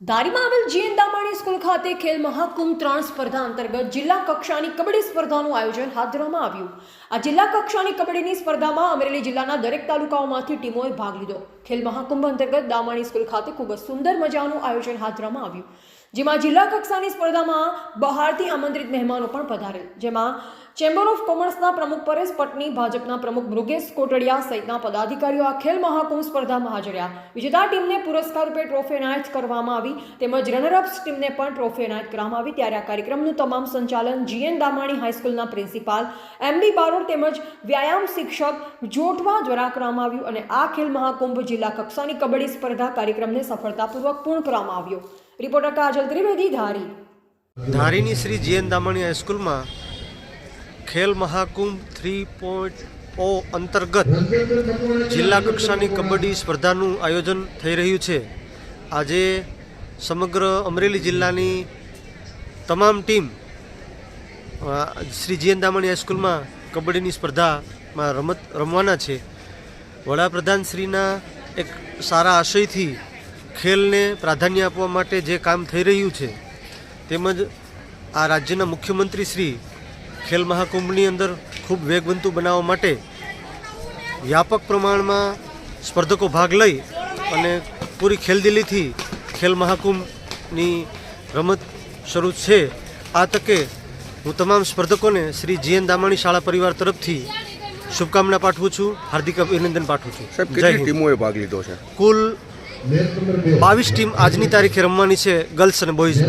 ધારીમાં આવેલ જીએન દામાણી સ્કૂલ ખાતે ખેલ મહાકુંભ 3 સ્પર્ધા અંતર્ગત જિલ્લા કક્ષાની કબડ્ડી સ્પર્ધાનું આયોજન હાથ ધરવામાં આવ્યું। આ જિલ્લા કક્ષાની કબડ્ડીની સ્પર્ધામાં અમરેલી જિલ્લાના દરેક તાલુકાઓમાંથી ટીમોએ ભાગ લીધો। ખેલ મહાકુંભ અંતર્ગત દામાણી સ્કૂલ ખાતે ખૂબ જ સુંદર મજાનું આયોજન હાથ ધરવામાં આવ્યું, જેમાં જિલ્લા કક્ષાની સ્પર્ધામાં બહારથી આમંત્રિત મહેમાનો પણ પધારેલ, જેમાં ચેમ્બર ઓફ કોમર્સના પ્રમુખ પરેશ પટની, ભાજપના પ્રમુખ મૃગેશ કોટડિયા સહિતના પદાધિકારીઓ આ ખેલ મહાકુંભ સ્પર્ધામાં હાજર રહ્યા। વિજેતા ટીમને પુરસ્કાર રૂપે ટ્રોફી એનાયત કરવામાં આવી, તેમજ રનરઅપ્સ ટીમને પણ ટ્રોફી એનાયત કરવામાં આવી। ત્યારે આ કાર્યક્રમનું તમામ સંચાલન જીએન દામાણી હાઈસ્કૂલના પ્રિન્સિપાલ એમબી બારોડ તેમજ વ્યાયામ શિક્ષક જોઠવા દ્વારા કરવામાં આવ્યું અને આ ખેલ મહાકુંભ જિલ્લા કક્ષાની કબડ્ડી સ્પર્ધા કાર્યક્રમને સફળતાપૂર્વક પૂર્ણ કરવામાં આવ્યો। રિપોર્ટર કાજલ ત્રિવેદી, ધારી। ધારીની શ્રી જીએન દામાણી હાઈસ્કૂલમાં ખેલ મહાકુંભ 3.0 અંતર્ગત જિલ્લા કક્ષાની કબડ્ડી સ્પર્ધાનું આયોજન થઈ રહ્યું છે। આજે સમગ્ર અમરેલી જિલ્લાની તમામ ટીમ શ્રી જીએન દામાણી હાઈસ્કૂલમાં કબડ્ડીની સ્પર્ધામાં રમવાના છે। વડાપ્રધાનશ્રીના એક સારા આશયથી ખેલને પ્રાધાન્ય આપવા માટે જે કામ થઈ રહ્યું છે, તેમજ આ રાજ્યના મુખ્યમંત્રી શ્રી ખેલ મહાકુંભની અંદર ખૂબ વેગવંતુ બનાવવા માટે વ્યાપક પ્રમાણમાં સ્પર્ધકો ભાગ લઈ અને પૂરી ખેલદિલીથી ખેલ મહાકુંભની રમત શરૂ છે। આ તકે હું તમામ સ્પર્ધકોને શ્રી જીએન દામાણી શાળા પરિવાર તરફથી શુભકામના પાઠવું છું, હાર્દિક અભિનંદન પાઠવું છું। સાહેબ, કેટલી ટીમોએ ભાગ લીધો છે? કુલ 22 ટીમ આજની તારીખે રમવાની છે, ગર્લ્સ અને બોયઝ।